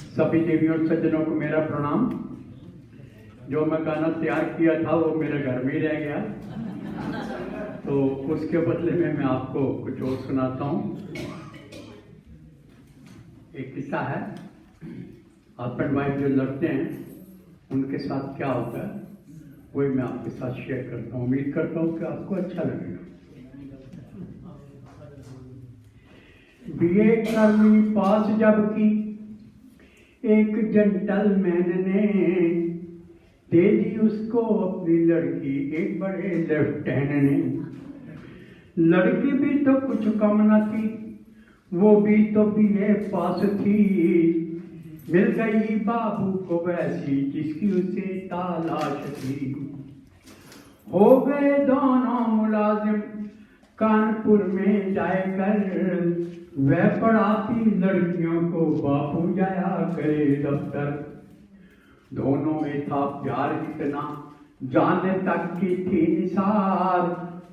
सभी देवियों और सज्जनों को मेरा प्रणाम। जो मैं गाना तैयार किया था वो मेरे घर में ही रह गया, तो उसके बदले में मैं आपको कुछ और सुनाता हूँ। एक किस्सा है, हस्बैंड वाइफ जो लड़ते हैं उनके साथ क्या होता है वही मैं आपके साथ शेयर करता हूँ। उम्मीद करता हूँ कि आपको अच्छा लगेगा। बीए करनी पास जबकि एक जेंटलमैन ने दे दी उसको अपनी लड़की एक बड़े लेफ्टिनेंट ने। लड़की भी तो कुछ कम न थी, वो भी तो बीए पास थी। मिल गई बाबू को वैसी जिसकी उसे तलाश थी। हो गए दोनों मुलाजिम कानपुर में जाकर, वह पढ़ाती लड़कियों को बापू जाया करे दफ्तर। दोनों में था प्यार इतना जाने तक की थी निसार।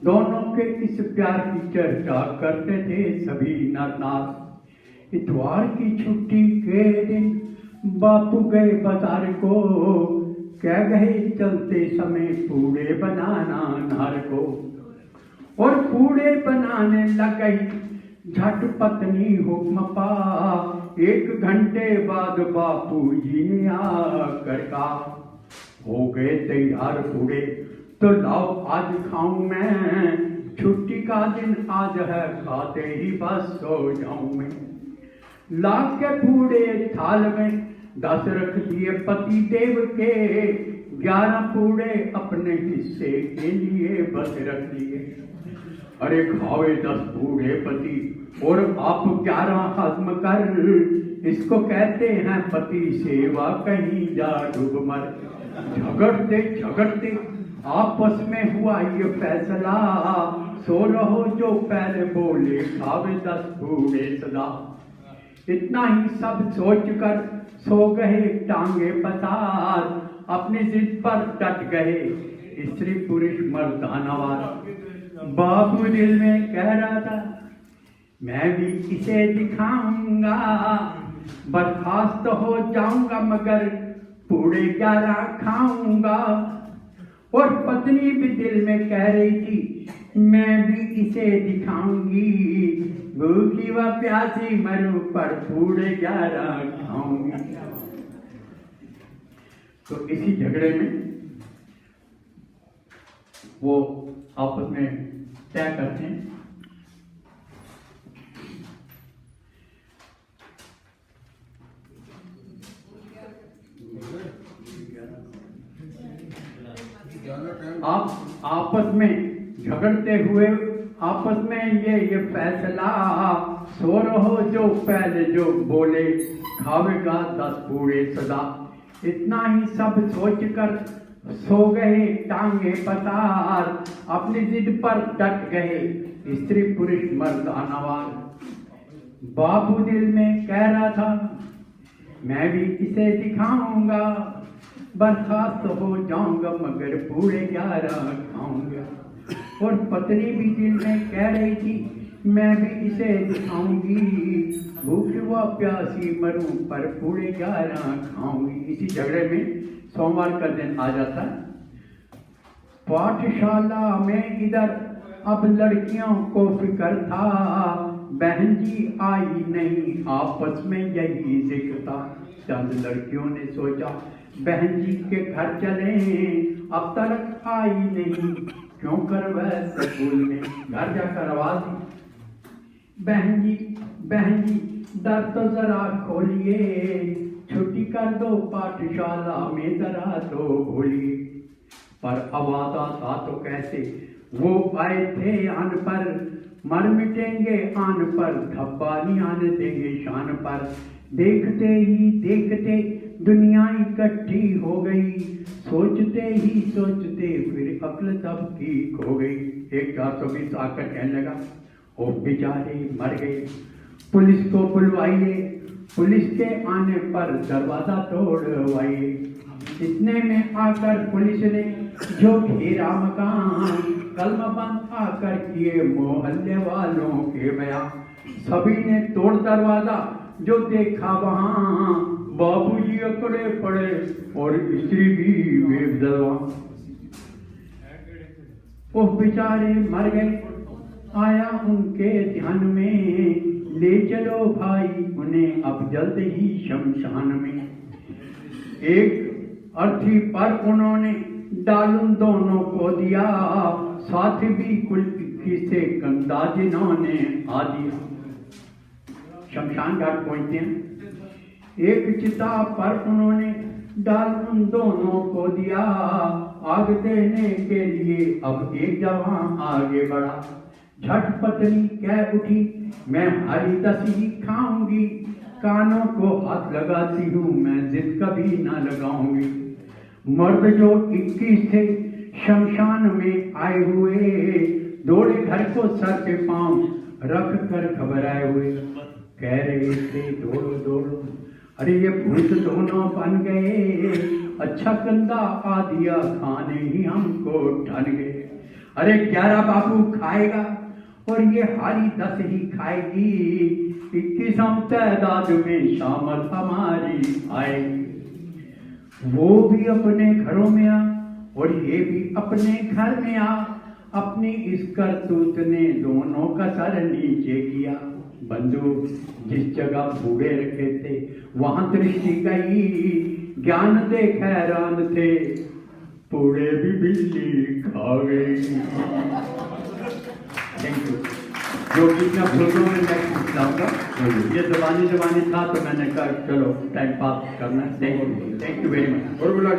दोनों के इस प्यार की चर्चा करते थे सभी नर नार। इतवार की छुट्टी के दिन बापू गए बाजार को, कह गए चलते समय पूड़े बनाना नार को। और पूड़े बनाने लग गई झट पत्नी हुक्म पा। 1 घंटे बाद बापू जी ने आकर कहा, हो गए तैयार पूड़े तो लाओ आज खाऊं मैं। छुट्टी का दिन आज है खाते ही बस सो जाऊं मैं। ला के पूड़े थाल में 10 रख दिए पति देव के। 11 पूड़े अपने हिस्से के लिए बस रख दिए। अरे खावे 10 पूड़े पति और आप 11 हजम कर। इसको कहते हैं पति सेवा कहीं जा डूब मर। झगड़ते झगड़ते आपस में हुआ ये फैसला। सो रहो जो पहले बोले खावे 10 पूड़े सदा। इतना ही सब सोच कर सो गए टांगे पसार। अपनी जिद पर डट गए स्त्री पुरुष मर्दानवार। बाबू दिल में कह रहा था मैं भी इसे दिखाऊंगा। बर्खास्त हो जाऊंगा मगर पूड़े 11 खाऊंगा। और पत्नी भी दिल में कह रही थी मैं भी इसे दिखाऊंगी। भूखी व प्यासी मरूं पर पूड़े 11 खाऊंगी। तो इसी झगड़े में वो आपस में तय करते हैं आप आपस में झगड़ते हुए आपस में ये फैसला। सो रहो जो पहले जो बोले खावेगा 10 पूड़े सदा। इतना ही सब सोचकर सो गए टांगे पसार। अपनी जिद पर डट गए स्त्री पुरुष मर्दानवार। बाबू दिल में कह रहा था मैं भी इसे दिखाऊंगा। बर्खास्त हो जाऊंगा मगर पूड़े 11 खाऊंगा। और पत्नी भी दिल में कह रही थी मैं भी इसे दिखाऊंगी। भूखी व प्यासी मरूं पर पूड़े 11 खाऊंगी। इसी झगड़े में सोमवार का दिन आ जाता। पाठशाला में इधर अब लड़कियों को फिक्र था। बहन जी आई नहीं आपस में यही जिक्र था। चंद लड़कियों ने सोचा बहन जी के घर चले, अब तक आई नहीं क्यों कर वह स्कूल में। घर जाकर आवाज बहन जी दर तो जरा खोलिए। छुट्टी कर दो पाठशाला में जरा तो भूलिए। पर आवाज आता तो कैसे वो आए थे आन पर। मर मिटेंगे आन पर धब्बा नहीं आने देंगे शान पर। देखते ही देखते दुनिया इकट्ठी हो गई। सोचते ही सोचते फिर अक्ल सबकी खो गई। एक 420 आकर कहने लगा ओ बेचारे मर गए, पुलिस को बुलवाइए। पुलिस के आने पर दरवाजा तोड़वाइए। इतने में आकर पुलिस ने जो घेरा मकान, कलमा बंद आकर किए मोहल्ले वालों के बयां। सभी ने तोड़ दरवाजा, जो देखा वहां बाबूजी अकड़े पड़े और स्त्री भी बेबदवा। वो बेचारे मर गए, आया उनके ध्यान में, ले चलो भाई उन्हें अब जल्द ही शमशान में। एक अर्थी पर उन्होंने डाल उन दोनों को दिया, साथ भी कुल 21 से कंधा जिन्होंने आ दिया। शमशान घाट पहुंचते हैं। एक चिता पर उन्होंने डाल उन दोनों को दिया, आग देने के लिए अब एक जवान आगे बढ़ा। झट पत्नी कह उठी, मैं हरी दसी खाऊंगी, कानों को हाथ लगाती हूँ मैं जिद कभी ना लगाऊंगी। मर्द जो 21 थे शमशान में आए हुए, दौड़े घर को सर पे पांव रख कर घबराए हुए। कह रहे थे दौड़ो दौड़ो, अरे ये भूत दोनों बन गए, अच्छा कंधा आ दिया खाने ही हमको ठन गए। अरे 11 बाबू खाएगा और ये हारी 10 ही खाएगी, 21 तादाद में शामत हमारी आएगी। वो भी अपने घरों में आ और ये भी अपने घर में आ, अपनी इस करतूत ने दोनों का सर नीचे किया। बंदूक जिस जगह बूढ़े रखे थे वहां दृष्टि गई, ज्ञान देख हैरान थे, बूढ़े भी बिल्ली खा गई। Thank you. जो कितना भूलों में मैं पूछता, ये जबानी था तो मैंने कहा चलो टाइम पास करना। Thank you very much. और बुला